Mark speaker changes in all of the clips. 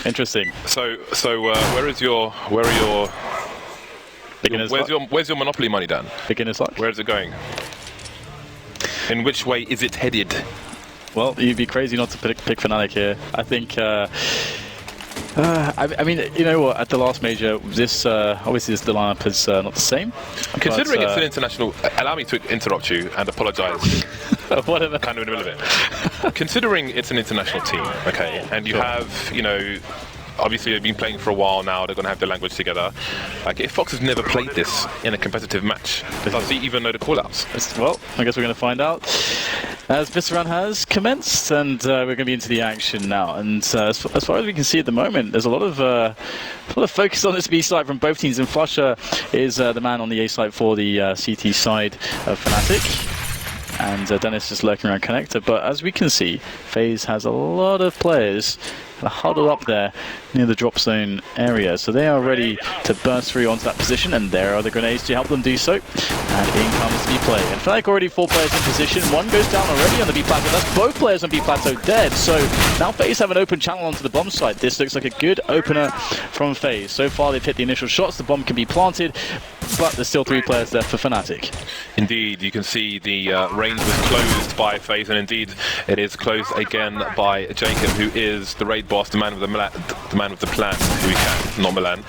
Speaker 1: Interesting.
Speaker 2: So where's your monopoly money, Dan?
Speaker 1: Beginner's luck.
Speaker 2: Where is it going? In which way is it headed?
Speaker 1: Well, you'd be crazy not to pick Fnatic here. I think. I mean, you know what? At the last major, this obviously the lineup is not the same.
Speaker 2: Considering it's an international, allow me to interrupt you and apologise.
Speaker 1: Whatever.
Speaker 2: Kind of in the middle of it. Considering it's an international team, okay, and you have, you know, obviously they've been playing for a while now. They're going to have their language together. Like, if Fox has never played this in a competitive match, does he even know the callouts?
Speaker 1: Well, I guess we're going to find out. As this round has commenced, and we're going to be into the action now. And as far as we can see at the moment, there's a lot of focus on this B side from both teams. And Flusher is the man on the A side for the CT side of Fnatic. And Dennis is lurking around connector. But as we can see, FaZe has a lot of players huddled up there near the drop zone area, so they are ready to burst through onto that position, and there are the grenades to help them do so. And in comes B play, and Fnatic already 4 players in position. One goes down already on the B plateau. That's both players on B plateau dead. So now FaZe have an open channel onto the bomb site. This looks like a good opener from FaZe. So far they've hit the initial shots. The bomb can be planted, but there's still 3 players there for Fnatic.
Speaker 2: Indeed, you can see the range was closed by FaZe, and indeed it is closed again by Jacob, who is the raid boss, the man with the plan, who we can, not Milan.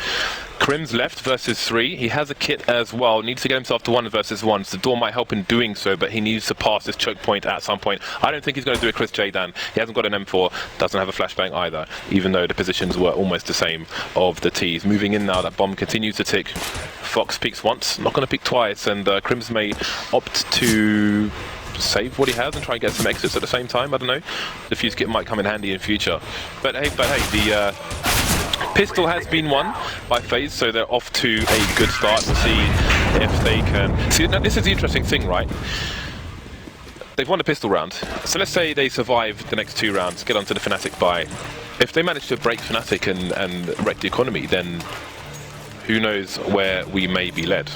Speaker 2: Crim's left versus 3. He has a kit as well. Needs to get himself to 1 versus 1. So the door might help in doing so, but he needs to pass this choke point at some point. I don't think he's going to do a Chris J, Dan. He hasn't got an M4, doesn't have a flashbang either, even though the positions were almost the same of the T's. Moving in now, that bomb continues to tick. Fox peeks once, not going to peek twice, and Crims may opt to save what he has and try and get some exits at the same time. I don't know. The fuse kit might come in handy in future. But hey, the pistol has been won by FaZe, so they're off to a good start to see if they can. See, now this is the interesting thing, right? They've won the pistol round, so let's say they survive the next 2 rounds, get onto the Fnatic buy. If they manage to break Fnatic and wreck the economy, then who knows where we may be led.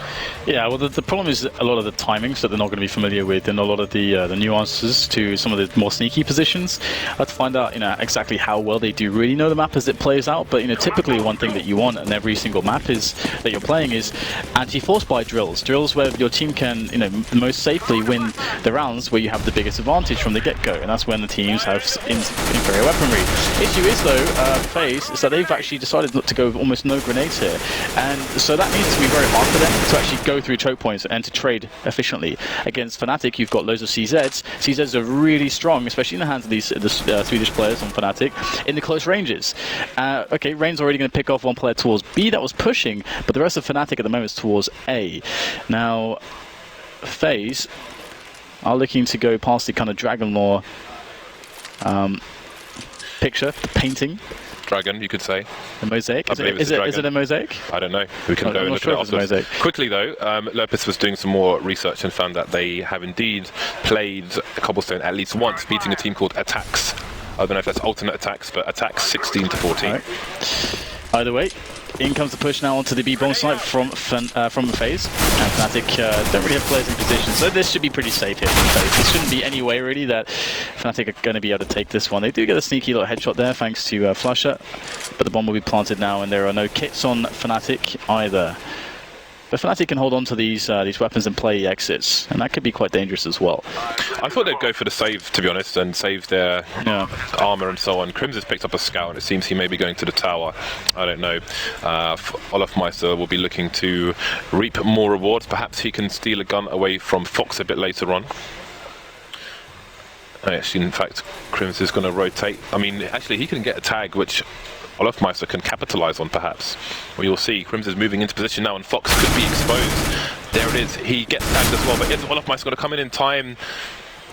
Speaker 1: Yeah, well, the problem is a lot of the timings that they're not going to be familiar with, and a lot of the nuances to some of the more sneaky positions. I have to find out, you know, exactly how well they do really know the map as it plays out. But, you know, typically one thing that you want in every single map is that you're playing is anti-force buy drills. Drills where your team can, you know, most safely win the rounds where you have the biggest advantage from the get-go, and that's when the teams have inferior weaponry. Issue is though, FaZe is that they've actually decided not to go with almost no grenades here. And so that means it's going to be very hard for them to actually go through choke points and to trade efficiently. Against Fnatic, you've got loads of CZs. CZs are really strong, especially in the hands of these Swedish players on Fnatic, in the close ranges. Okay, Rain's already going to pick off 1 player towards B that was pushing, but the rest of Fnatic at the moment is towards A. Now, FaZe are looking to go past the kind of Dragon Lore picture, the painting.
Speaker 2: Dragon, you could say.
Speaker 1: A mosaic? Is it a mosaic?
Speaker 2: I don't know. We can go and look at it after. Quickly though, Lopez was doing some more research and found that they have indeed played Cobblestone at least once, beating a team called Attacks. I don't know if that's alternate Attacks, but Attacks 16-14.
Speaker 1: Right. Either way, in comes the push now onto the B-bomb site from FaZe. And Fnatic don't really have players in position, so this should be pretty safe here from FaZe. There shouldn't be any way really that Fnatic are going to be able to take this one. They do get a sneaky little headshot there thanks to Flusher, but the bomb will be planted now, and there are no kits on Fnatic either. But Fnatic can hold on to these weapons and play exits, and that could be quite dangerous as well.
Speaker 2: I thought they'd go for the save, to be honest, and save their armor and so on. Crims has picked up a scout, and it seems he may be going to the tower. I don't know. Olafmeister will be looking to reap more rewards. Perhaps he can steal a gun away from Fox a bit later on. Actually, in fact, Crims is going to rotate. I mean, actually, he can get a tag, which Olafmeister can capitalize on, perhaps. Well, you'll see Crims is moving into position now, and Fox could be exposed. There it is. He gets tagged as well, but is Olafmeister going to come in time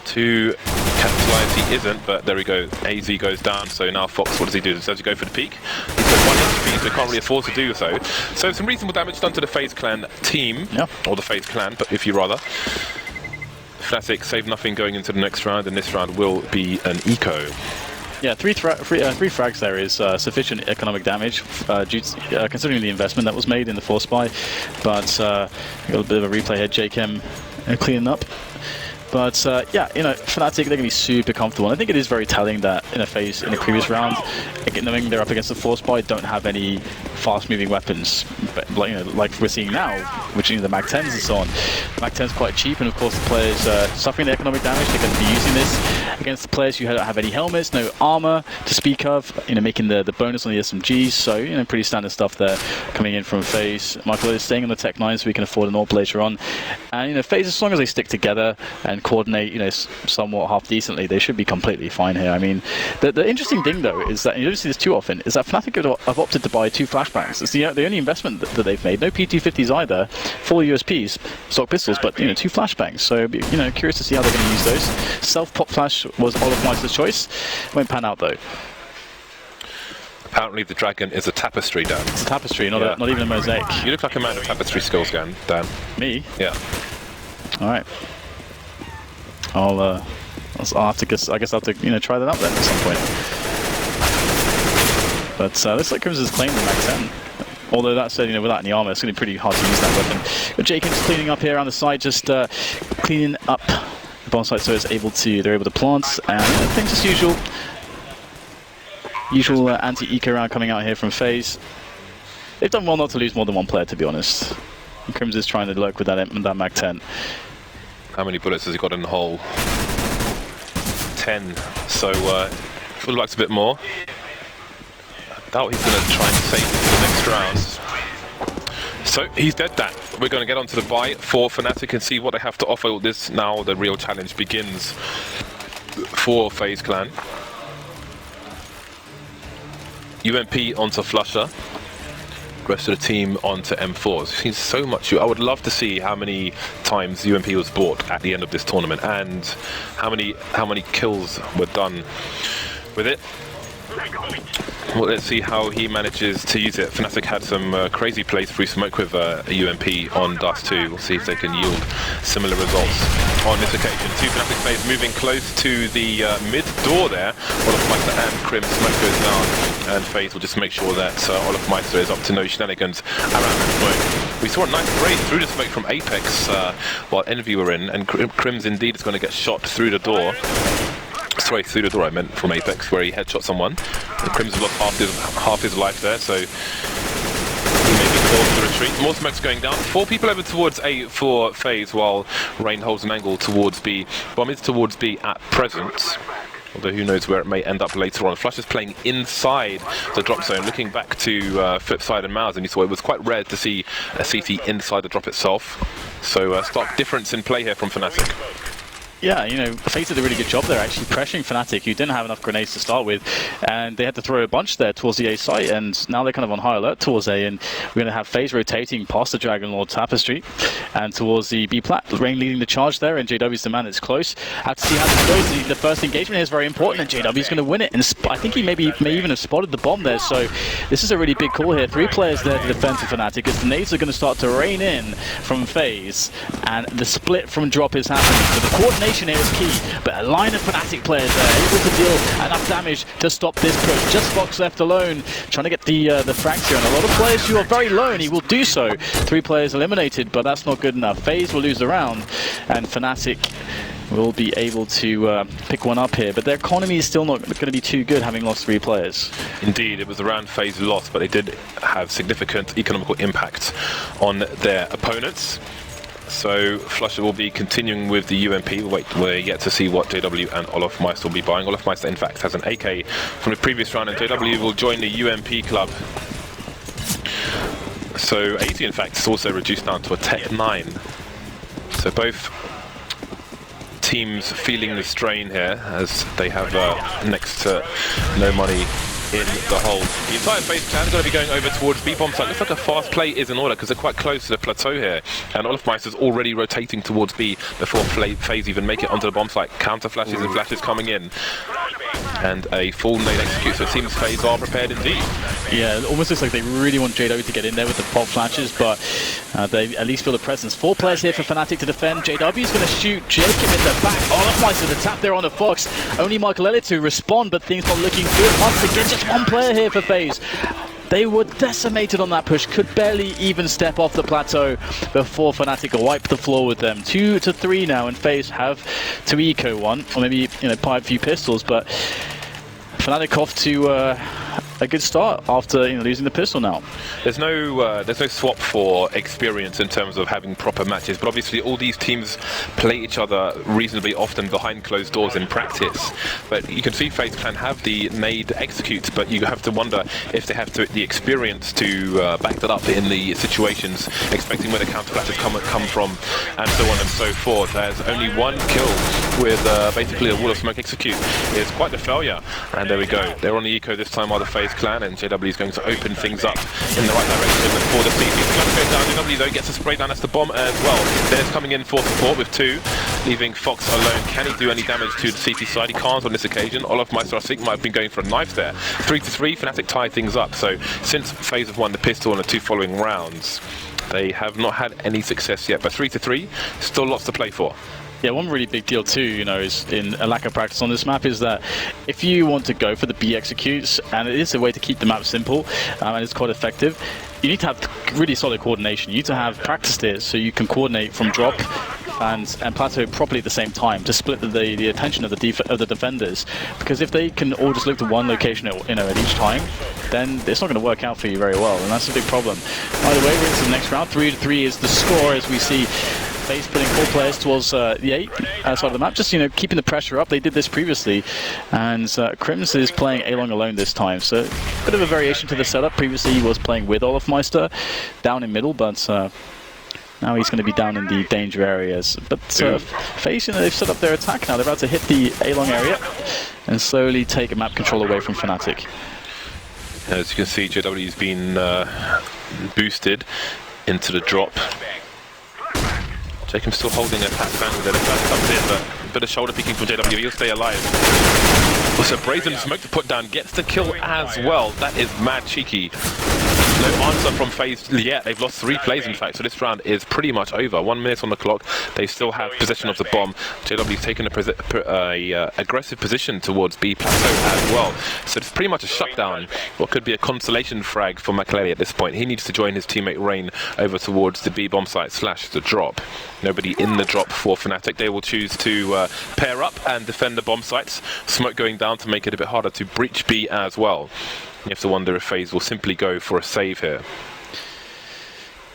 Speaker 2: to capitalize? He isn't, but there we go. AZ goes down, so now Fox, what does he do? Does he go for the peak? He's got 1 HP, so can't really afford to do so. So some reasonable damage done to the FaZe Clan team, or the FaZe Clan, but if you rather. Fnatic save nothing going into the next round, and this round will be an eco.
Speaker 1: Yeah, three frags there is sufficient economic damage, considering the investment that was made in the force buy. But got a bit of a replay here. JKM cleaning up. But yeah, you know, Fnatic, they're going to be super comfortable. And I think it is very telling that in a FaZe in the previous round, knowing they're up against the Force Buy, don't have any fast-moving weapons, but like, you know, like we're seeing now, which is the Mag 10s and so on. The Mag 10's quite cheap, and of course the players suffering the economic damage. They're going to be using this against the players who don't have any helmets, no armor to speak of. You know, making the bonus on the SMGs. So you know, pretty standard stuff there coming in from FaZe. Michael is staying on the Tech 9, so we can afford an AWP later on. And you know, FaZe, as long as they stick together and coordinate, you know, somewhat half decently, they should be completely fine here. I mean, the interesting thing though is that, and you don't see this too often, is that Fnatic have opted to buy 2 flashbangs. It's the only investment that they've made. No PT50s either, 4 USPs, stock pistols, but you know, 2 flashbangs. So you know, curious to see how they're going to use those. Self-pop flash was Olofmeister's choice. Won't pan out though.
Speaker 2: Apparently the dragon is a tapestry, Dan.
Speaker 1: It's a tapestry, not even a mosaic.
Speaker 2: You look like a man of tapestry skills, Dan.
Speaker 1: Me?
Speaker 2: Yeah.
Speaker 1: All right. I'll have to guess. I guess I'll have to, you know, try that out then at some point. But looks like Crimson's claimed the Mag 10. Although that said, you know, without any armor, it's going to be pretty hard to use that weapon. But Jacob's cleaning up here on the side, just cleaning up the bomb site so they're able to plant, and things as usual. Usual anti-eco round coming out here from FaZe. They've done well not to lose more than 1 player, to be honest. And Crimson's trying to lurk with that Mag 10.
Speaker 2: How many bullets has he got in the hole? 10. So would like a bit more. I doubt he's going to try and save it for the next round. So he's dead, Dan. We're going to get onto the buy for Fnatic and see what they have to offer. This now the real challenge begins for FaZe Clan. UMP onto Flusher. Rest of the team onto M4s. We've seen so much. I would love to see how many times UMP was bought at the end of this tournament and how many kills were done with it. Well, let's see how he manages to use it. Fnatic had some crazy plays through smoke with a UMP on Dust 2. We'll see if they can yield similar results on this occasion. 2 Fnatic players moving close to the mid door there. Olofmeister and Crim, smoke goes down, and FaZe will just make sure that Olofmeister is up to no shenanigans around that smoke. We saw a nice raid through the smoke from Apex while Envy were in, and Crim's indeed is going to get shot through the door. Sorry, through the door I meant, from Apex, where he headshot someone. And Crim's lost half his life there, so he may be forced to retreat. More smokes going down. 4 people over towards A for FaZe, while Rain holds an angle towards B. Bomb is towards B at present, although who knows where it may end up later on. Flush is playing inside the drop zone, looking back to Flipside and Mouse, and you saw it was quite rare to see a CT inside the drop itself. So stark difference in play here from Fnatic.
Speaker 1: Yeah, you know, FaZe did a really good job there, actually pressuring Fnatic, who didn't have enough grenades to start with, and they had to throw a bunch there towards the A site, and now they're kind of on high alert towards A, and we're going to have FaZe rotating past the Dragon Lord Tapestry and towards the B plat. Rain leading the charge there, and JW's the man that's close. Have to see how this goes. The first engagement here is very important, and JW's going to win it, and I think he may even have spotted the bomb there, so this is a really big call here. 3 players there to defend for Fnatic, as the nades are going to start to rain in from FaZe, and the split from drop is happening, so the coordination here is key. But a line of Fnatic players there able to deal enough damage to stop this push. Just Fox left alone, trying to get the frags here, and a lot of players who are very low, and he will do so. 3 players eliminated, but that's not good enough. FaZe will lose the round, and Fnatic will be able to pick one up here, but their economy is still not going to be too good, having lost 3 players.
Speaker 2: Indeed, it was the round FaZe lost, but they did have significant economical impact on their opponents. So Flusher will be continuing with the UMP. We're yet to see what JW and Olofmeister will be buying. Olofmeister, in fact, has an AK from the previous round, and JW will join the UMP club. So 80, in fact, is also reduced down to a Tech 9. So both teams feeling the strain here, as they have next to no money in the hole. The entire FaZe clan is going to be going over towards B-bomb site. Looks like a fast play is in order because they're quite close to the plateau here. And Olofmeister's already rotating towards B before FaZe even make it onto the bomb site. Counter flashes and flashes coming in. And a full nade execute, so it seems FaZe are prepared indeed. Yeah,
Speaker 1: it almost looks like they really want JW to get in there with the pop flashes, but they at least feel the presence. 4 players here for Fnatic to defend. JW's going to shoot Jacob in the back. Olofmeister the tap there on the Fox. Only Michael Elliott to respond, but things not looking good. Once again, just 1 player here for FaZe. They were decimated on that push, could barely even step off the plateau before Fnatic wiped the floor with them. 2 to 3 now, and FaZe have to eco one, or maybe pipe a few pistols, but Fnatic off to a good start after losing the pistol now.
Speaker 2: There's no swap for experience in terms of having proper matches, but obviously all these teams play each other reasonably often behind closed doors in practice. But you can see FaZe Clan have the nade execute, but you have to wonder if they have the experience to back that up in the situations, expecting where the counter flashes come from, and so on and so forth. There's only one kill with basically a wall of smoke execute. It's quite the failure, and there we go. They're on the eco this time while the FaZe Clan, and JW is going to open things up in the right direction for the CT. It's going to go down. JW though gets a spray down as the bomb as well. Dennis coming in for support with 2, leaving Fox alone. Can he do any damage to the CT side? He can't on this occasion. Olofmeister, I think, might have been going for a knife there. 3 to 3, Fnatic tie things up. So since FaZe have won the pistol in the 2 following rounds, they have not had any success yet. But 3 to 3, still lots to play for.
Speaker 1: Yeah, one really big deal too, is in a lack of practice on this map, is that if you want to go for the B executes, and it is a way to keep the map simple, and it's quite effective, you need to have really solid coordination. You need to have practiced it so you can coordinate from drop and plateau properly at the same time to split the attention of the defenders. Because if they can all just look to one location at each time, then it's not going to work out for you very well, and that's a big problem. By the way, we're into the next round. 3 to 3 is the score as we see FaZe putting 4 players towards the 8 side of the map, just keeping the pressure up. They did this previously, and Crims is playing A-Long alone this time, so a bit of a variation to the setup. Previously he was playing with Olofmeister down in middle, but now he's going to be down in the danger areas. But FaZe, they've set up their attack now. They're about to hit the A-Long area and slowly take map control away from Fnatic.
Speaker 2: As you can see, JW's been boosted into the drop. Jacob's still holding a passive angle there. The flash comes in, but a bit of shoulder picking from JW. He'll stay alive. Also, Brazen Smoke to put down gets the kill as well. That is mad cheeky. No answer from FaZe yet. They've lost 3 plays, in fact, so this round is pretty much over. 1 minute on the clock. They still have possession of the bomb. JW's taken a aggressive position towards B plateau as well. So it's pretty much a shutdown. What could be a consolation frag for McClelly at this point. He needs to join his teammate Rain over towards the B bomb site / the drop. Nobody in the drop for Fnatic. They will choose to pair up and defend the bomb sites. Smoke going down to make it a bit harder to breach B as well. You have to wonder if FaZe will simply go for a save here.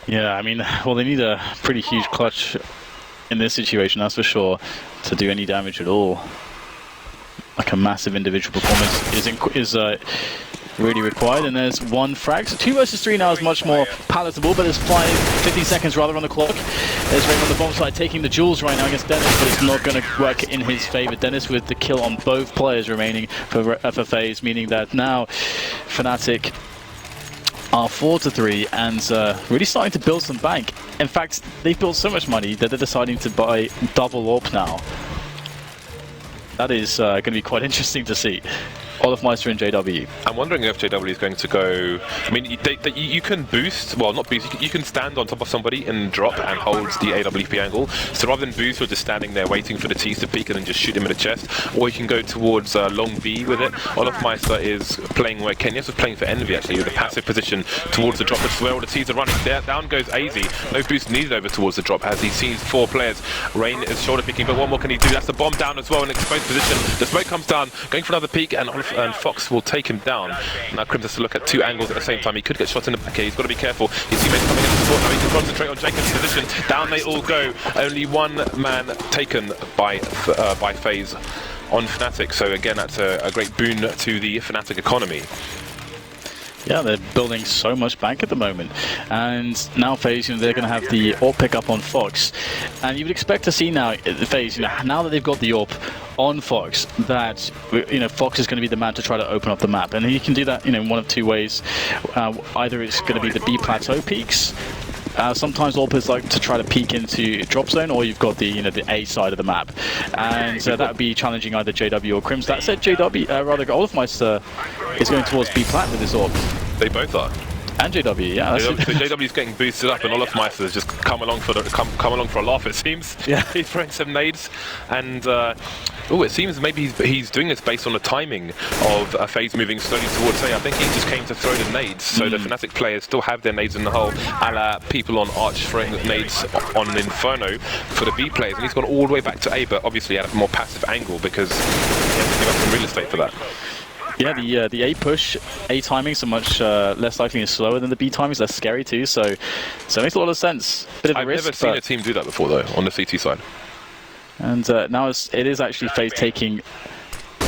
Speaker 1: Yeah, well, they need a pretty huge clutch in this situation, that's for sure, to do any damage at all. Like a massive individual performance is really required, and there's 1 frag. So 2 versus 3 now is much more palatable, but there's 15 seconds rather on the clock. There's Rain on the bomb side taking the jewels right now against Dennis, but it's not going to work in his favor. Dennis with the kill on both players remaining for FaZe, meaning that now Fnatic are 4 to 3 and really starting to build some bank. In fact, they've built so much money that they're deciding to buy double AWP now. That is going to be quite interesting to see. Olofmeister and JW.
Speaker 2: I'm wondering if JW is going to go... you can boost, well, not boost, you can stand on top of somebody and drop and hold the AWP angle. So rather than boost, you're just standing there waiting for the T's to peek and then just shoot him in the chest. Or you can go towards long B with it. Olofmeister is playing where Kenyas was playing for Envy, actually, with a passive position towards the drop. That's where all the T's are running. There, down goes AZ. No boost needed over towards the drop as he sees 4 players. Rain is shoulder picking, but what more can he do? That's the bomb down as well in exposed position. The smoke comes down, going for another peek, and Fox will take him down. Now Crims has to look at 2 angles at the same time. He could get shot in the back here. He's got to be careful. His teammates coming in to support. Now he can concentrate on Jacob's position. Down they all go. Only 1 man taken by FaZe on Fnatic. So again, that's a great boon to the Fnatic economy.
Speaker 1: Yeah, they're building so much bank at the moment, and now FaZe, they're going to have the AWP pick up on Fox, and you would expect to see now FaZe, now that they've got the AWP on Fox, that Fox is going to be the man to try to open up the map, and he can do that in one of 2 ways. Either it's going to be the B plateau peaks. Sometimes AWPers like to try to peek into drop zone, or you've got the the A side of the map, and that would be challenging either JW or Crims. That said, Olofmeister is going towards B plat with his AWP.
Speaker 2: They both are.
Speaker 1: And JW, yeah.
Speaker 2: So JW's getting boosted up, and Olofmeister's just come along for a laugh. It seems.
Speaker 1: Yeah.
Speaker 2: He's throwing some nades, and it seems maybe he's doing this based on the timing of FaZe moving slowly towards A. I think he just came to throw the nades, so the Fnatic players still have their nades in the hole, a la people on Arch throwing nades on Inferno for the B players, and he's gone all the way back to A, but obviously at a more passive angle because he has to give up some real estate for that.
Speaker 1: Yeah, the A push, A timing so much less likely and slower than the B timing, is less scary too, so it makes a lot of sense. Bit of a risk.
Speaker 2: I've never seen a team do that before though, on the CT side.
Speaker 1: And now it is actually FaZe taking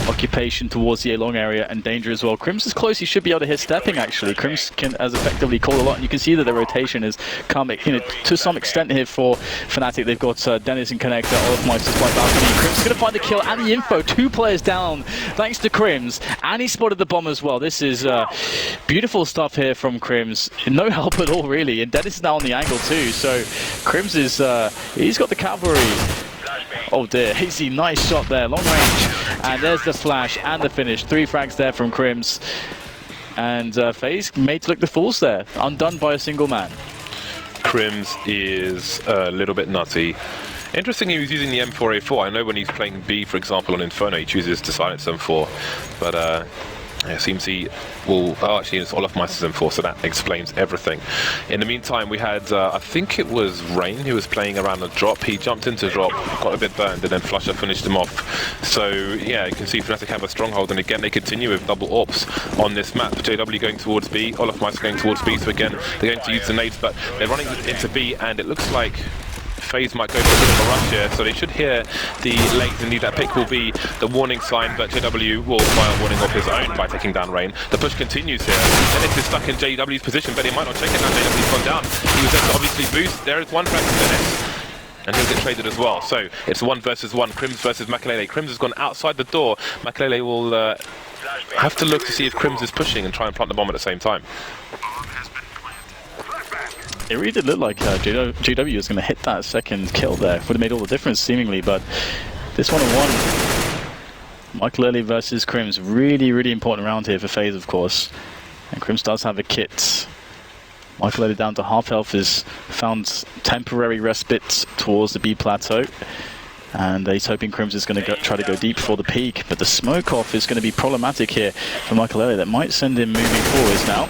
Speaker 1: occupation towards the A long area and danger as well. Crims is close, he should be able to hit stepping actually. Crims can as effectively call a lot, and you can see that the rotation is coming, to some extent here for Fnatic. They've got Dennis and Connector, Olofmeister's by balcony. Crims is going to find the kill and the info. 2 players down thanks to Crims, and he spotted the bomb as well. This is beautiful stuff here from Crims. No help at all really, and Dennis is now on the angle too, so Crims is, he's got the cavalry. Oh dear, Hazy, nice shot there, long range. And there's the flash and the finish. 3 frags there from Crims. And FaZe made to look the fools there, undone by a single man.
Speaker 2: Crims is a little bit nutty. Interesting he was using the M4A4. I know when he's playing B, for example, on Inferno, he chooses to silence M4. But it seems he will... Oh, actually, it's Olofmeister's M4, so that explains everything. In the meantime, we had, I think it was Rain who was playing around the drop. He jumped into drop, got a bit burned, and then Flusher finished him off. So, yeah, you can see Fnatic have a stronghold, and again, they continue with double AWPs on this map. JW going towards B, Olofmeister going towards B, so again, they're going to use the nades, but they're running into B, and it looks like FaZe might go for a bit of a rush here, so they should hear the late. Indeed, that pick will be the warning sign, but JW will fire a warning of his own by taking down Rain. The push continues here. Dennis is stuck in JW's position, but he might not take it now. JW's gone down. He was there to obviously boost. There is one frag from Dennis, and he'll get traded as well. So it's 1 versus 1. Crims versus Makalele. Crims has gone outside the door. Makalele will have to look to see if Crims is pushing and try and plant the bomb at the same time.
Speaker 1: It really did look like JW was going to hit that second kill there. Would have made all the difference, seemingly, but this 1-on-1, Makalele versus Crims, really, really important round here for FaZe, of course. And Crims does have a kit. Makalele down to half health has found temporary respite towards the B plateau. And he's hoping Crims is going to try to go deep for the peak, but the smoke off is going to be problematic here for Makalele. That might send him moving forwards now.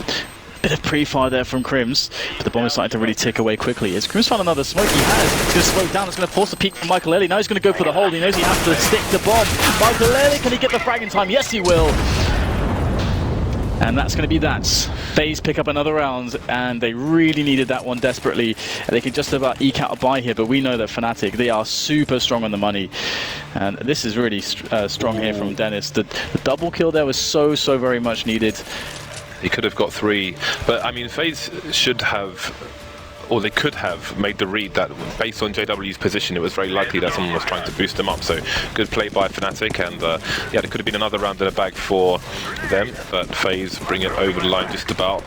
Speaker 1: Bit of pre-fire there from Crims, but the bomb is starting to really tick away quickly. As Crims found another smoke, he has. It's going to slow down, it's going to force the peak from Makalele. Now he's going to go for the hold, he knows he has to stick the bomb. Makalele, can he get the frag in time? Yes, he will. And that's going to be that. FaZe pick up another round, and they really needed that one desperately. They could just about eke out a buy here, but we know that Fnatic, they are super strong on the money. And this is really strong here from Dennis. The double kill there was so very much needed.
Speaker 2: He could have got 3, but I mean, FaZe should have, or they could have made the read that based on JW's position, it was very likely that someone was trying to boost them up. So good play by Fnatic, and yeah, there could have been another round in the bag for them, but FaZe bring it over the line just about.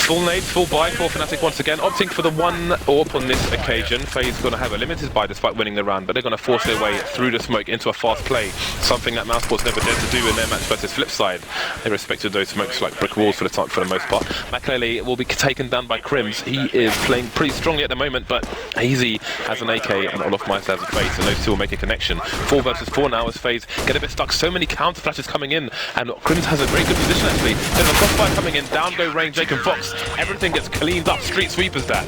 Speaker 2: Full nade, full buy for Fnatic once again, opting for the 1 AWP on this occasion. FaZe going to have a limited buy despite winning the round, but they're going to force their way through the smoke into a fast play, something that Mousesport's never dared to do in their match versus Flipside. They respected those smokes like brick walls for the most part. Makalele will be taken down by Crims. He is playing pretty strongly at the moment, but Hazy has an AK and Olofmeister has a FaZe, and those two will make a connection. 4 versus 4 now as FaZe get a bit stuck. So many counter flashes coming in, and Crims has a very good position actually. There's a crossfire coming in, down go Rain, Jake and Fox. Everything gets cleaned up, street sweepers that.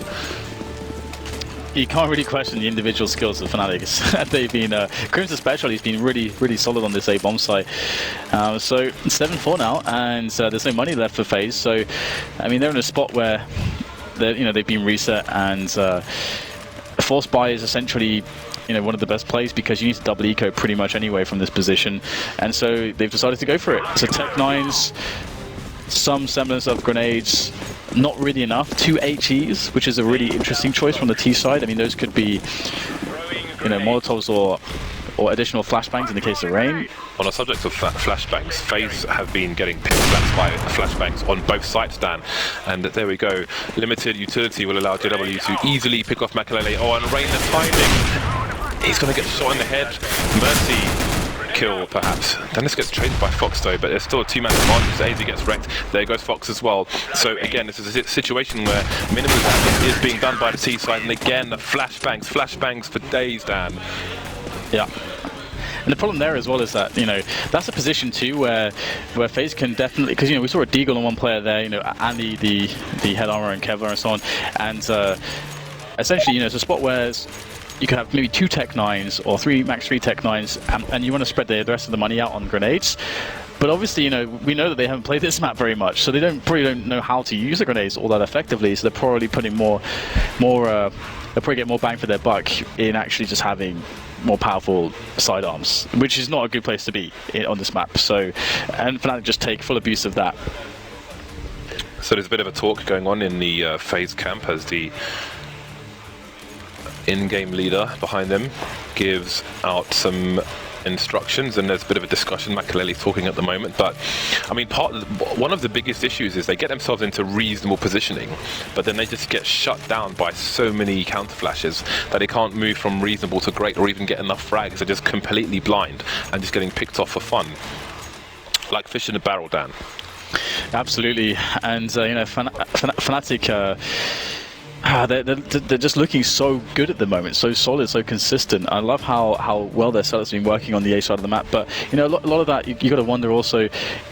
Speaker 1: You can't really question the individual skills of Fnatic. They've been, Crims especially, he's been really solid on this A-bomb site. So 7-4 now, and there's no money left for FaZe. So, I mean, they're in a spot where they've been reset, and force buy is essentially one of the best plays because you need to double eco pretty much anyway from this position, and so they've decided to go for it. So Tech 9s, some semblance of grenades, not really enough. 2 HEs, which is a really interesting choice from the T side. I mean, those could be, Molotovs or additional flashbangs in the case of Rain.
Speaker 2: On the subject of flashbangs, FaZe have been getting picked by flashbangs on both sides, Dan. And there we go. Limited utility will allow JW to easily pick off Makalele. Oh, and Rain, the timing. He's going to get shot in the head. Mercy kill, perhaps. Dennis gets traded by Fox, though, but there's still a two-man advantage. AZ gets wrecked. There goes Fox as well. So, again, this is a situation where minimal damage is being done by the T side, and again, flashbangs for days, Dan.
Speaker 1: Yeah. And the problem there as well is that, you know, that's a position too where FaZe can definitely, because, you know, we saw a Deagle on one player there, you know, Andy, the head armor, and Kevlar and so on, and essentially, you know, it's a spot where you could have maybe 2 Tech 9s or max 3 Tech 9s, and you want to spread the rest of the money out on grenades. But obviously, you know, we know that they haven't played this map very much, so they probably don't know how to use the grenades all that effectively. So they're probably putting they'll probably get more bang for their buck in actually just having more powerful sidearms, which is not a good place to be on this map. So, and Fnatic just take full abuse of that.
Speaker 2: So there's a bit of a talk going on in the FaZe camp as the in-game leader behind them gives out some instructions, and there's a bit of a discussion. Makaleli's talking at the moment, but I mean, one of the biggest issues is they get themselves into reasonable positioning, but then they just get shut down by so many counter flashes that they can't move from reasonable to great or even get enough frags. They're just completely blind and just getting picked off for fun, like fish in a barrel, Dan. Absolutely.
Speaker 1: And you know, Fnatic, they're just looking so good at the moment, so solid, so consistent. I love how well their setup's been working on the A side of the map, but you know, a lot of that you got to wonder also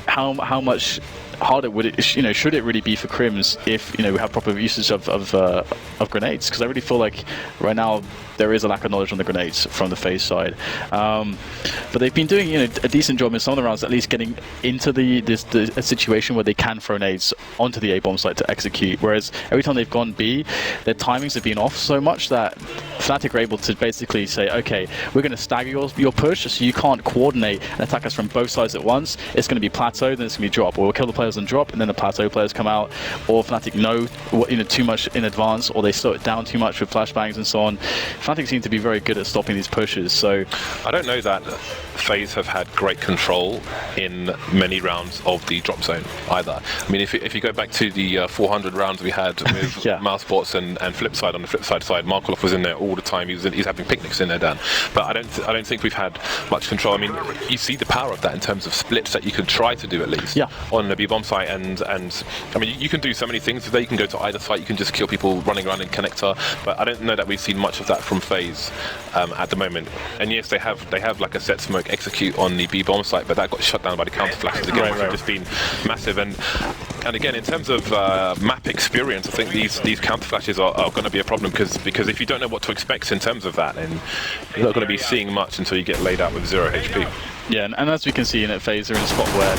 Speaker 1: how much harder would it, you know, should it really be for Crims if, you know, we have proper usage of grenades? Because I really feel like right now there is a lack of knowledge on the grenades from the FaZe side, but they've been doing, you know, a decent job in some of the rounds, at least getting into a situation where they can throw nades onto the A bomb site to execute. Whereas every time they've gone B, their timings have been off so much that Fnatic are able to basically say, okay, we're going to stagger your push, so you can't coordinate and attack us from both sides at once. It's going to be plateau, then it's going to be drop, or we'll kill the players and drop, and then the plateau players come out, or Fnatic know what, you know, too much in advance, or they slow it down too much with flashbangs and so on. Fnatic seem to be very good at stopping these pushes. So
Speaker 2: I don't know that FaZe have had great control in many rounds of the drop zone either. I mean, if you go back to the 400 rounds we had with
Speaker 1: yeah.
Speaker 2: Mousebots and Flipside, on the Flipside side, Markoloff was in there all the time. He's having picnics in there, Dan. But I don't think we've had much control. I mean, you see the power of that in terms of splits that you could try to do at least, yeah, on the B bomb site, and I mean, you can do so many things. You can go to either site, you can just kill people running around in connector. But I don't know that we've seen much of that from FaZe at the moment. And yes, they have like a set smoke execute on the B bomb site, but that got shut down by the counter flashes again, which have just been massive. And again, in terms of map experience, I think these counter flashes are going to be a problem, because if you don't know what to expect in terms of that, then you're not going to be seeing much until you get laid out with 0 HP.
Speaker 1: Yeah, and as we can see in FaZe, they're in a spot where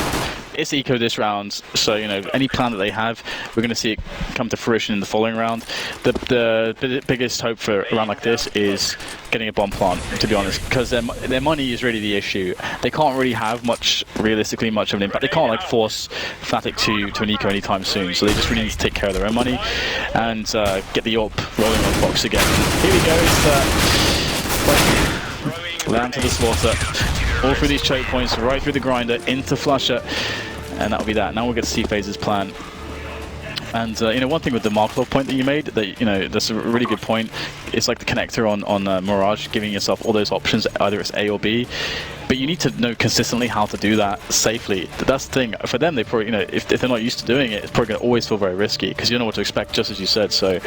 Speaker 1: it's eco this round, so, you know, any plan that they have, we're going to see it come to fruition in the following round. The biggest hope for a round like this is getting a bomb plant, to be honest, because their money is really the issue. They can't really have realistically much of an impact. They can't like force Fnatic to an eco anytime soon, so they just really need to take care of their own money and get the AWP rolling on Fox again. Here we go, land to the slaughter. All through these choke points, right through the grinder, into Flusher, and that'll be that. Now we'll get to see FaZe's plan. And you know, one thing with the Markov point that you made, that, you know, that's a really good point. It's like the connector on Mirage, giving yourself all those options, either it's A or B. But you need to know consistently how to do that safely. That's the thing. For them, they probably, you know, if they're not used to doing it, it's probably going to always feel very risky, because you don't know what to expect, just as you said. So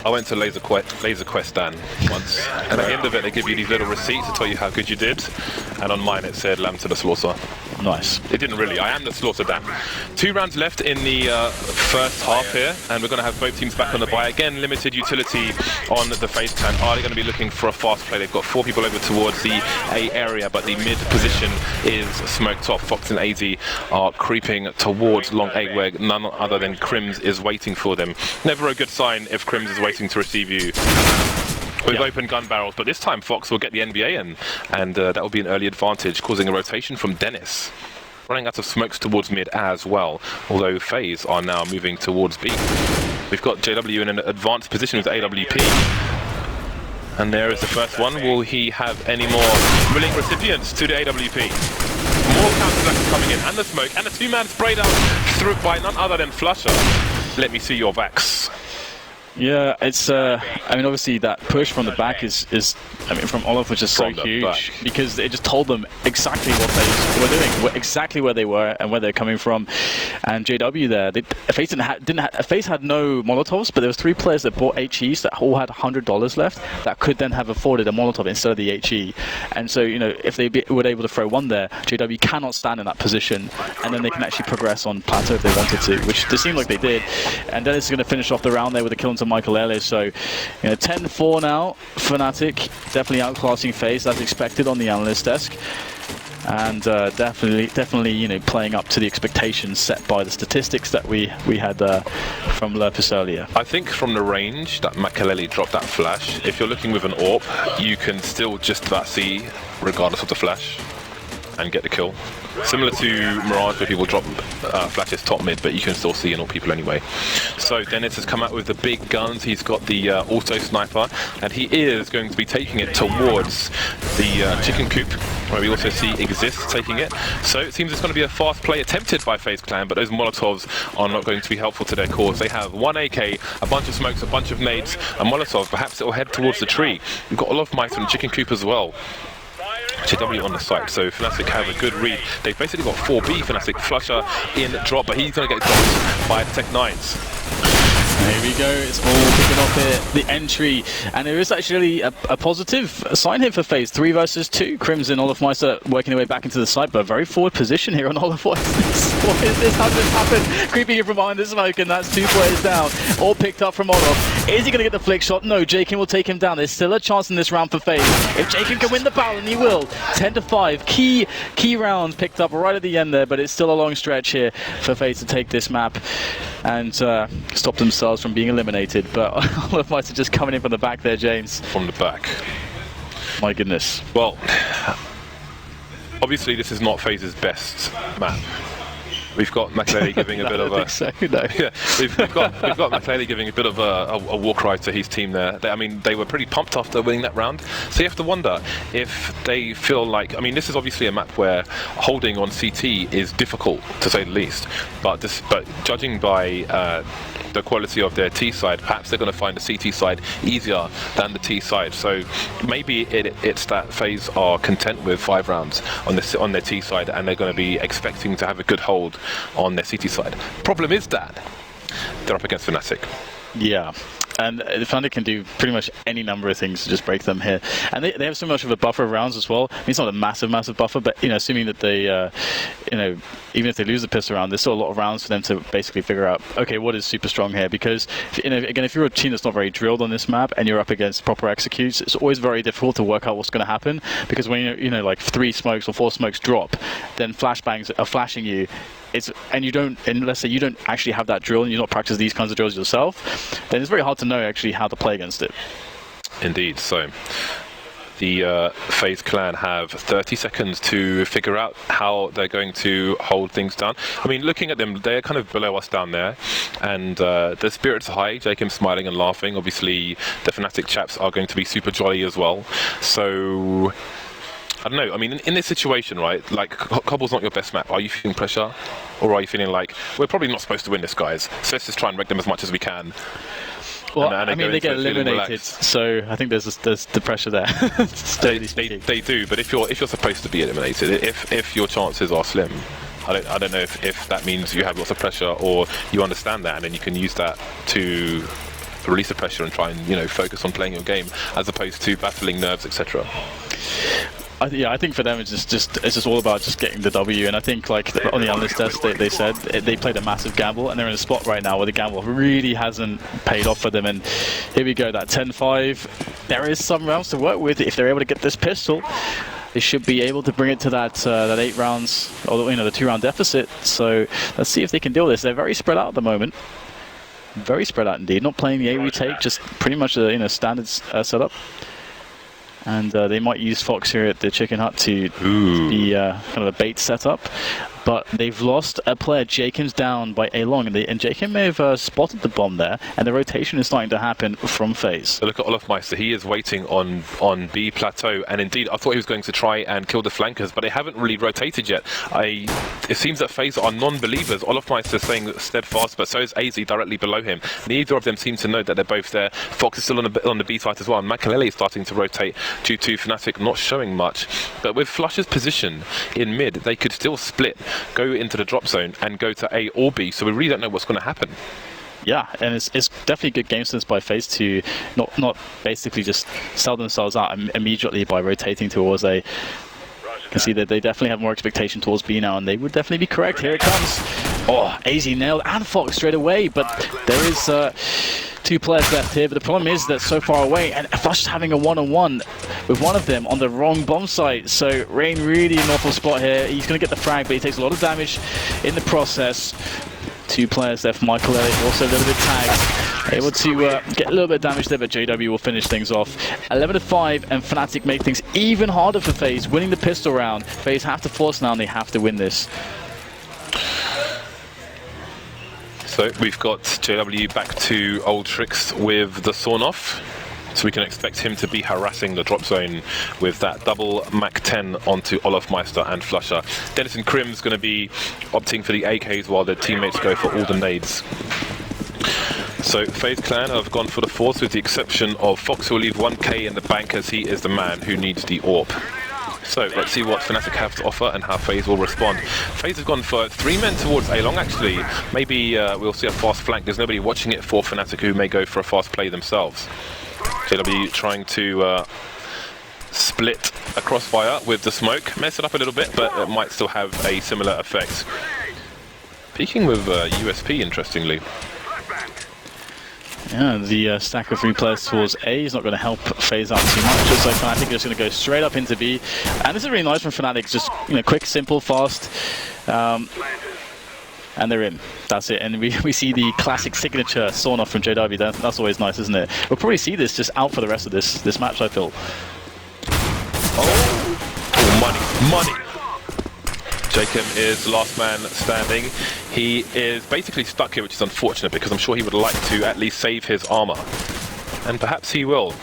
Speaker 2: I went to Laser Quest, Dan, once, and at the end of it, they give you these little receipts to tell you how good you did. And on mine, it said "Lamb to the slaughter."
Speaker 1: Nice.
Speaker 2: It didn't really. I am the slaughter, Dan. 2 rounds left in the first half here, and we're going to have both teams back on the buy. Again, limited utility on the FaZe clan. Are they going to be looking for a fast play? They've got 4 people over towards the A area, but the mid position is smoked off. Fox and AZ are creeping towards long A, where none other than Crims is waiting for them. Never a good sign if Crims is waiting to receive you with open gun barrels, but this time Fox will get the NBA in, and that will be an early advantage, causing a rotation from Dennis. Running out of smokes towards mid as well, although FaZe are now moving towards B. We've got JW in an advanced position with AWP. And there is the first one. Will he have any more willing recipients to the AWP? More counter-attacks coming in, and the smoke, and the 2-man sprayed out through by none other than Flusher. Let me see your vax.
Speaker 1: Yeah, it's. I mean, obviously that push from the back is. I mean, from Olive was just so huge because it just told them exactly what they were doing, exactly where they were and where they're coming from. And JW there, FaZe FaZe had no Molotovs, but there was 3 players that bought HEs that all had $100 left that could then have afforded a Molotov instead of the HE. And so, you know, if they were able to throw one there, JW cannot stand in that position, and then they can actually progress on plateau if they wanted to, which it seemed like they did. And Dennis is going to finish off the round there with a kill into Michael Ellis. So, you know, 10-4 now. Fnatic definitely outclassing FaZe as expected on the analyst desk, and definitely, you know, playing up to the expectations set by the statistics that we had from Lurpus earlier.
Speaker 2: I think from the range that Makaleli dropped that flash, if you're looking with an AWP, you can still just about see regardless of the flash and get the kill. Similar to Mirage, where people drop flashes top mid, but you can still see in all people anyway. So Dennis has come out with the big guns. He's got the auto sniper, and he is going to be taking it towards the chicken coop, where we also see Exist taking it. So it seems it's going to be a fast play attempted by FaZe Clan, but those Molotovs are not going to be helpful to their cause. They have 1 AK, a bunch of smokes, a bunch of nades, a Molotov. Perhaps it will head towards the tree. We've got a lot of mice from the chicken coop as well. JW on the site, so Fnatic have a good read. They've basically got 4B, Fnatic Flusher in drop, but he's going to get docked by the Tech Knights.
Speaker 1: Here we go, it's all kicking off here, the entry, and there is actually a positive sign here for FaZe. 3 versus 2, Crimson, Olafmeister working their way back into the site, but a very forward position here on Olafmeister. What is this? How did this happen? Creeping in from behind the smoke, and that's 2 players down, all picked up from Olaf. Is he going to get the flick shot? No, Jakin will take him down. There's still a chance in this round for FaZe. If Jakin can win the battle, and he will. 10-5, key rounds picked up right at the end there, but it's still a long stretch here for FaZe to take this map and stop themselves from being eliminated. But Olafmeister just coming in from the back there, James.
Speaker 2: From the back.
Speaker 1: My goodness.
Speaker 2: Well, obviously this is not FaZe's best map. We've got Makaleli giving a bit of a...
Speaker 1: So, no.
Speaker 2: Yeah, we've got Makaleli giving a bit of a war cry to his team there. I mean, they were pretty pumped after winning that round. So you have to wonder if they feel like... I mean, this is obviously a map where holding on CT is difficult, to say the least. But judging by the quality of their T side, perhaps they're going to find the CT side easier than the T side. So maybe it's that FaZe are content with 5 rounds on their T side, and they're going to be expecting to have a good hold on their CT side. Problem is that they're up against Fnatic.
Speaker 1: Yeah. And Fnatic can do pretty much any number of things to just break them here. And they have so much of a buffer of rounds as well. I mean, it's not a massive buffer, but, you know, assuming that they, you know, even if they lose the pistol round, there's still a lot of rounds for them to basically figure out, okay, what is super strong here? Because, you know, again, if you're a team that's not very drilled on this map and you're up against proper executes, it's always very difficult to work out what's going to happen. Because when, you know, like 3 smokes or 4 smokes drop, then flashbangs are flashing you. And you don't, and let's say you don't actually have that drill and you don't practice these kinds of drills yourself, then it's very hard to know actually how to play against it. Indeed.
Speaker 2: So the FaZe Clan have 30 seconds to figure out how they're going to hold things down. I mean, looking at them, they're kind of below us down there, and the spirits are high. Jacob's smiling and laughing. Obviously, the Fnatic chaps are going to be super jolly as well. So I don't know. I mean, in this situation, right, like, Cobble's not your best map. Are you feeling pressure? Or are you feeling like, we're probably not supposed to win this, guys, so let's just try and wreck them as much as we can?
Speaker 1: Well, I mean, they get eliminated, so I think there's the pressure there.
Speaker 2: They do, but if you're supposed to be eliminated, if your chances are slim, I don't know if that means you have lots of pressure, or you understand that and then you can use that to release the pressure and try and, you know, focus on playing your game as opposed to battling nerves, etc.
Speaker 1: I think for them it's just all about just getting the W, and I think, like, on the analyst desk they said they played a massive gamble, and they're in a spot right now where the gamble really hasn't paid off for them. And here we go, that 10-5. There is some rounds to work with. If they're able to get this pistol, they should be able to bring it to that 8 rounds, or, you know, the 2-round deficit. So let's see if they can deal with this. They're very spread out at the moment. Very spread out indeed. Not playing the A retake, just pretty much a, you know, standard setup. And they might use Fox here at the Chicken Hut to be kind of a bait setup. but they've lost a player. Jacob's down by a long, and Jacob may have spotted the bomb there, and the rotation is starting to happen from FaZe.
Speaker 2: So look at Olofmeister, he is waiting on B plateau, and indeed I thought he was going to try and kill the flankers, but they haven't really rotated yet. It seems that FaZe are non-believers. Olofmeister is staying steadfast, but so is AZ directly below him. Neither of them seem to know that they're both there. Fox is still on the B side as well, and Makalele is starting to rotate due to Fnatic not showing much. But with Flush's position in mid, they could still split, go into the drop zone and go to A or B, so we really don't know what's going to happen.
Speaker 1: Yeah, and it's definitely good game sense by FaZe to not basically just sell themselves out immediately by rotating towards A. You can see that they definitely have more expectation towards B now, and they would definitely be correct. Here it comes. Oh, AZ nailed and Fox straight away, but there is 2 players left here, but the problem is that so far away, and Flush is having a one-on-one with one of them on the wrong bomb site. So Rain really in an awful spot here. He's going to get the frag, but he takes a lot of damage in the process. 2 players left. Michael Elliott also a little bit tagged, able to get a little bit of damage there, but JW will finish things off. 11-5, and Fnatic make things even harder for FaZe, winning the pistol round. FaZe have to force now, and they have to win this.
Speaker 2: So we've got JW back to old tricks with the sawn-off. So we can expect him to be harassing the drop zone with that double Mach 10 onto Olofmeister and Flusher. Dennis and Crim's going to be opting for the AKs while their teammates go for all the nades. So FaZe Clan have gone for the force with the exception of Fox, who will leave 1k in the bank as he is the man who needs the AWP. So let's see what Fnatic have to offer and how FaZe will respond. FaZe have gone for 3 men towards A long actually. Maybe we'll see a fast flank. There's nobody watching it for Fnatic, who may go for a fast play themselves. JW trying to split a crossfire with the smoke. Mess it up a little bit, but it might still have a similar effect. Peeking with USP, interestingly.
Speaker 1: Yeah, the stack of 3 players towards A is not going to help FaZe out too much. Just like Fnatic are just going to go straight up into B. And this is really nice from Fnatic. Just, you know, quick, simple, fast. And they're in. That's it. And we see the classic signature sawn off from JW. That's always nice, isn't it? We'll probably see this just out for the rest of this match, I feel.
Speaker 2: Oh, money. Jacob is the last man standing. He is basically stuck here, which is unfortunate because I'm sure he would like to at least save his armor. And perhaps he will.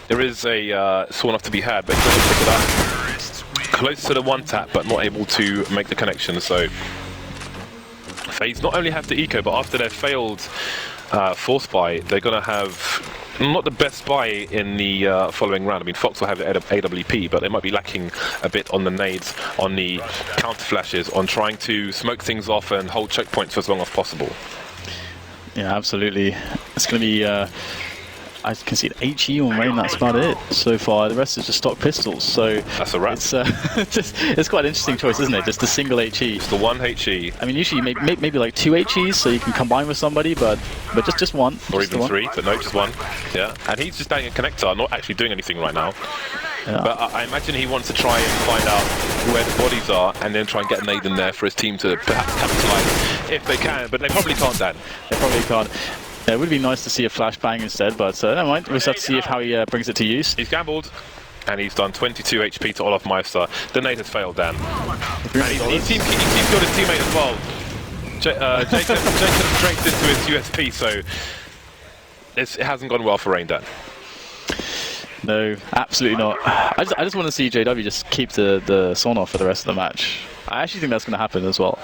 Speaker 2: There is a sawn off to be had, but he's going to pick it up. Close to the one tap, but not able to make the connection. So FaZe not only have to eco, but after their failed force buy, they're going to have not the best buy in the following round. I mean, Fox will have AWP, but they might be lacking a bit on the nades, on the counter flashes, on trying to smoke things off and hold checkpoints for as long as possible.
Speaker 1: Yeah, absolutely. It's going to be, I can see an HE on Rain, that's about it so far. The rest is just stock pistols, so
Speaker 2: that's a wrap.
Speaker 1: It's quite an interesting choice, isn't it? Just a single HE.
Speaker 2: Just the one HE.
Speaker 1: I mean, usually maybe like 2 HEs, so you can combine with somebody, but just one.
Speaker 2: Or even 3, but no, just one. Yeah, and he's just doing a connector, not actually doing anything right now. Yeah. But I imagine he wants to try and find out where the bodies are and then try and get an aid in there for his team to perhaps capitalize if they can, but they probably can't, Dan.
Speaker 1: They probably can't. Yeah, it would be nice to see a flashbang instead, but never mind. We'll just have to see how he brings it to use.
Speaker 2: He's gambled, and he's done 22 HP to Olofmeister. The nade has failed, Dan. And he's killed his teammate as well. Jacob drinks into his USP, so it hasn't gone well for Rain, Dan.
Speaker 1: No, absolutely not. I just want to see JW just keep the sawn off for the rest of the match. I actually think that's going to happen as well.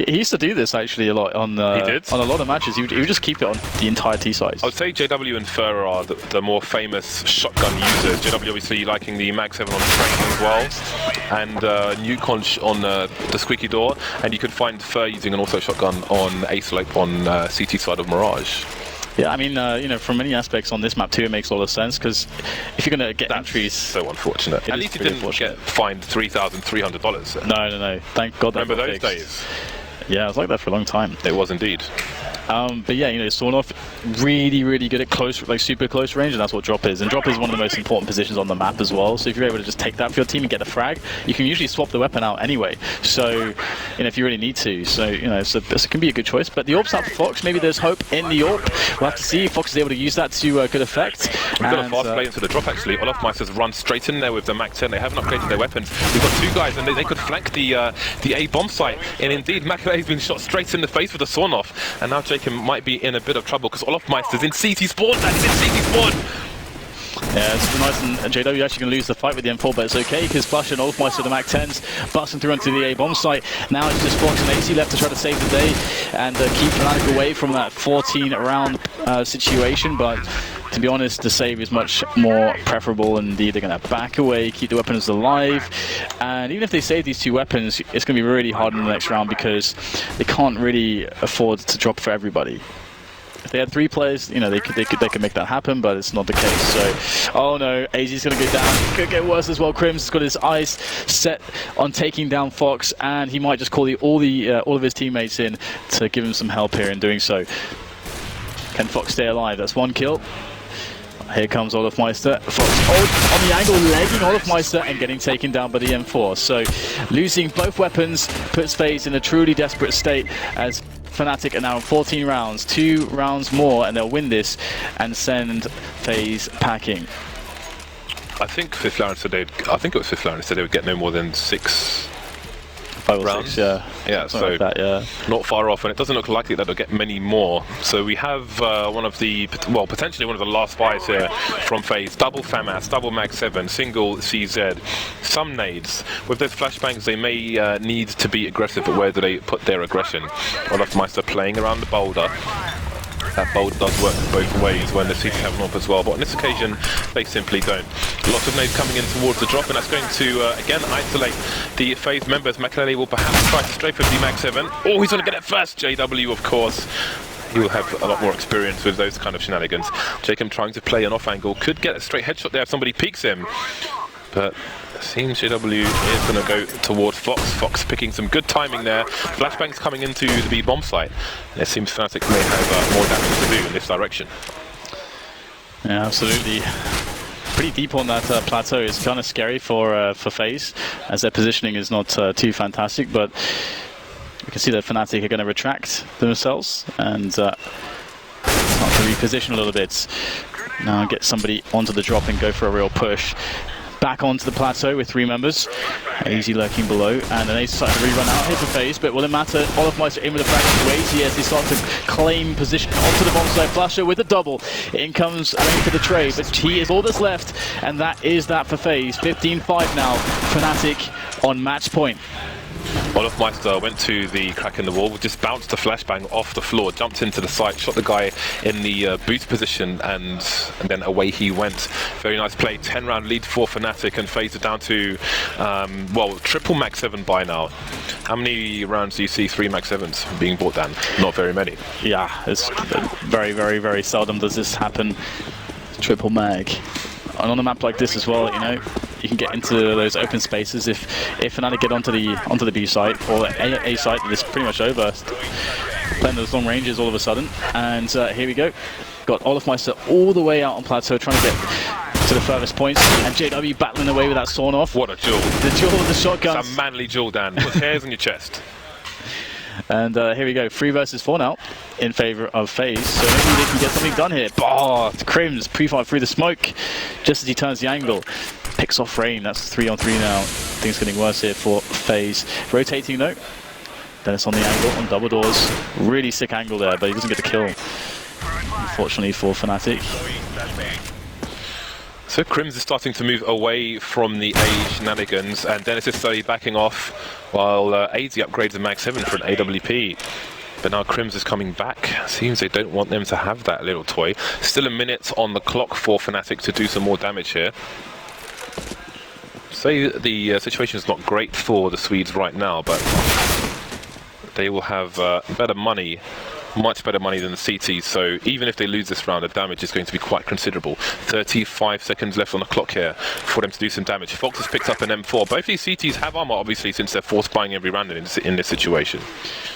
Speaker 1: He used to do this actually a lot on a lot of matches. He would just keep it on the entire T side.
Speaker 2: I would say JW and Fur are the more famous shotgun users. JW obviously liking the Mag 7 on the train as well, and Nuke on the squeaky door. And you could find Fur using an auto shotgun on A slope on CT side of Mirage.
Speaker 1: Yeah, I mean, you know, from many aspects on this map too, it makes a lot of sense, because if you're going to get entries...
Speaker 2: so unfortunate. At least you didn't get fined $3,300.
Speaker 1: No. Thank God.
Speaker 2: Remember those days?
Speaker 1: Yeah, it was like that for a long time.
Speaker 2: It was indeed.
Speaker 1: But yeah, you know, Sornoff really good at close, like super close range, and that's what drop is. And drop is one of the most important positions on the map as well. So if you're able to just take that for your team and get a frag, you can usually swap the weapon out anyway. So, you know, if you really need to. So, you know, so this can be a good choice. But the AWP's out for Fox. Maybe there's hope in the AWP. We'll have to see if Fox is able to use that to good effect.
Speaker 2: We've got a fast play into the drop actually. Olofmeister's run straight in there with the Mac 10. They haven't upgraded their weapons. We've got two guys and they could flank the A bomb site. And indeed, Makale's been shot straight in the face with a Sornoff. And now Jacob might be in a bit of trouble because Olofmeister's in CT spawn. And he's in CT spawn.
Speaker 1: Yeah, it's nice, and JW actually going to lose the fight with the M4, but it's okay because Flush and Olofmeister, the Mac 10s, busting through onto the A bomb site. Now it's just Fox and AC left to try to save the day and keep Fnatic away from that 14-round situation. But to be honest, the save is much more preferable, and they're going to back away, keep the weapons alive. And even if they save these two weapons, it's going to be really hard in the next round because they can't really afford to drop for everybody. If they had 3 players, you know, they could make that happen, but it's not the case. So, oh no, AZ's going to go down. It could get worse as well. Crim's got his eyes set on taking down Fox, and he might just call all of his teammates in to give him some help here in doing so. Can Fox stay alive? That's 1 kill. Here comes Olofmeister. Fox on the angle, legging Olofmeister and getting taken down by the M4. So losing both weapons puts FaZe in a truly desperate state as Fnatic are now in 14 rounds, 2 rounds more, and they'll win this and send FaZe packing.
Speaker 2: I think Fifth Laren said they would get no more than 6
Speaker 1: 5 or
Speaker 2: rounds.
Speaker 1: 6, yeah.
Speaker 2: Yeah, so
Speaker 1: like that, yeah.
Speaker 2: Not far off, and it doesn't look likely that they'll get many more. So we have potentially one of the last buys here from FaZe. Double FAMAS, double Mag 7, single CZ, some nades. With those flashbangs, they may need to be aggressive, but where do they put their aggression? Olofmeister playing around the boulder. That boulder does work both ways when the CT have an AWP as well, but on this occasion they simply don't. Lots of nades coming in towards the drop, and that's going to again isolate the FaZe members. Makalele will perhaps try to strafe with the Mag 7. Oh, he's going to get it first. JW, of course. He will have a lot more experience with those kind of shenanigans. Jacob trying to play an off angle, could get a straight headshot there if somebody peeks him, but it seems JW is going to go towards Fox. Fox picking some good timing there. Flashbangs coming into the B bomb site. And it seems Fnatic may have more damage to do in this direction.
Speaker 1: Yeah, absolutely. Pretty deep on that plateau. It's kind of scary for FaZe, as their positioning is not too fantastic, but we can see that Fnatic are going to retract themselves and start to reposition a little bit. Now get somebody onto the drop and go for a real push. Back onto the plateau with 3 members. Easy lurking below, and then they start to rerun out here for FaZe, but will it matter? Olofmeister in with a frag ways. Yes, they start to claim position onto the bomb site. Flasher with a double. In comes Lane for the trade, but he is all that's left, and that is that for FaZe. 15-5 now. Fnatic on match point.
Speaker 2: Olofmeister went to the crack in the wall, just bounced the flashbang off the floor, jumped into the site, shot the guy in the boost position, and then away he went. Very nice play. 10-round lead for Fnatic, and FaZe are down to, triple Mag 7 by now. How many rounds do you see 3 Mag 7s being bought down? Not very many.
Speaker 1: Yeah, it's very seldom does this happen. Triple Mag. And on a map like this as well, you know, you can get into those open spaces if Fnatic get onto the B site or A site. It's pretty much over. Playing those long ranges all of a sudden, and here we go. Got Olofmeister all the way out on plateau, trying to get to the furthest points, and JW battling away with that Sornoff.
Speaker 2: What a duel!
Speaker 1: The duel with the shotguns.
Speaker 2: It's a manly duel, Dan. Put hairs on your chest.
Speaker 1: And here we go, 3 versus 4 now in favor of FaZe, so maybe they can get something done here. Oh, Crims pre-fire through the smoke just as he turns the angle. Picks off Rain, that's 3-on-3 now. Things getting worse here for FaZe. Rotating though. Dennis on the angle, on double doors. Really sick angle there, but he doesn't get the kill, unfortunately for Fnatic.
Speaker 2: So Crims is starting to move away from the A shenanigans, and Dennis is slowly backing off while AZ upgrades the Mag 7 for an AWP. But now Crims is coming back. Seems they don't want them to have that little toy. Still a minute on the clock for Fnatic to do some more damage here. So the situation is not great for the Swedes right now, but they will have better money much better money than the CTs, so even if they lose this round, the damage is going to be quite considerable. 35 seconds left on the clock here for them to do some damage. Fox has picked up an M4. Both these CTs have armor, obviously, since they're force buying every round in this situation.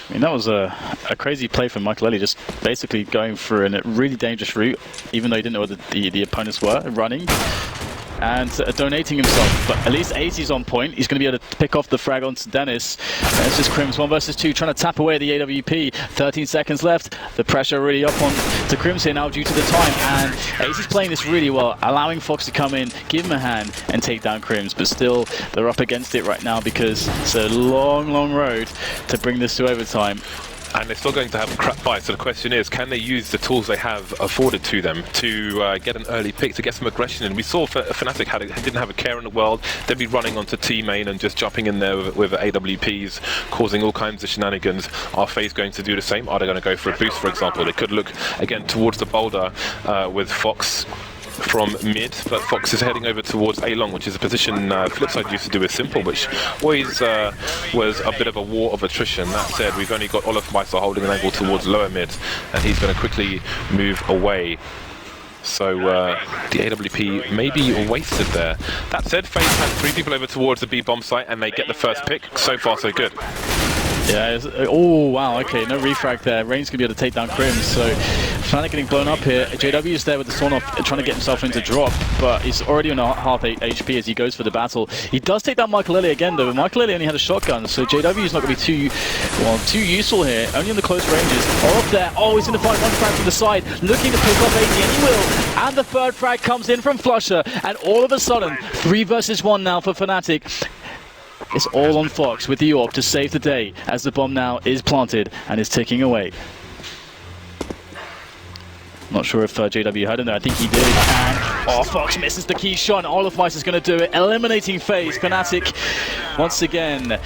Speaker 1: I mean, that was a crazy play from Michael Ellie, just basically going through a really dangerous route, even though he didn't know what the opponents were running, and donating himself. But at least AZ's on point. He's going to be able to pick off the frag onto Dennis. It's just Crims 1 versus 2, trying to tap away the AWP. 13 seconds left. The pressure really up on to Crims here now due to the time. And AZ's playing this really well, allowing Fox to come in, give him a hand, and take down Crims. But still, they're up against it right now because it's a long, long road to bring this to overtime.
Speaker 2: And they're still going to have a crap buy, so the question is, can they use the tools they have afforded to them to get an early pick, to get some aggression in? We saw Fnatic didn't have a care in the world. They'd be running onto T-main and just jumping in there with AWPs, causing all kinds of shenanigans. Are FaZe going to do the same? Are they going to go for a boost, for example? They could look, again, towards the boulder with Fox from mid, but Fox is heading over towards A-long, which is a position Flipside used to do with Simple, which always was a bit of a war of attrition. That said, we've only got Olofmeister holding an angle towards lower mid, and he's going to quickly move away. So the AWP may be wasted there. That said, FaZe has 3 people over towards the B-bomb site, and they get the first pick. So far, so good.
Speaker 1: Yeah, oh wow, okay, no refrag there. Rain's gonna be able to take down Crims, so Fnatic getting blown up here. JW is there with the Sworn off, trying to get himself into drop, but he's already on half HP as he goes for the battle. He does take down Michael Ellie again though, but Michael Ellie only had a shotgun, so JW is not gonna be too useful here, only in the close ranges. Off there, oh, he's gonna find one frag from the side, looking to pick off AZ, and he will, and the third frag comes in from Flusher, and all of a sudden, 3 versus 1 now for Fnatic. It's all on Fox with the AWP to save the day as the bomb now is planted and is ticking away. Not sure if JW had him there. I think he did. And Fox misses the key shot. Olofmeister is going to do it, eliminating FaZe. Fnatic once again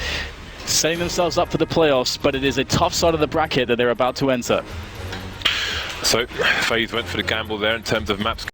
Speaker 1: setting themselves up for the playoffs, but it is a tough side of the bracket that they're about to enter.
Speaker 2: So FaZe went for the gamble there in terms of maps.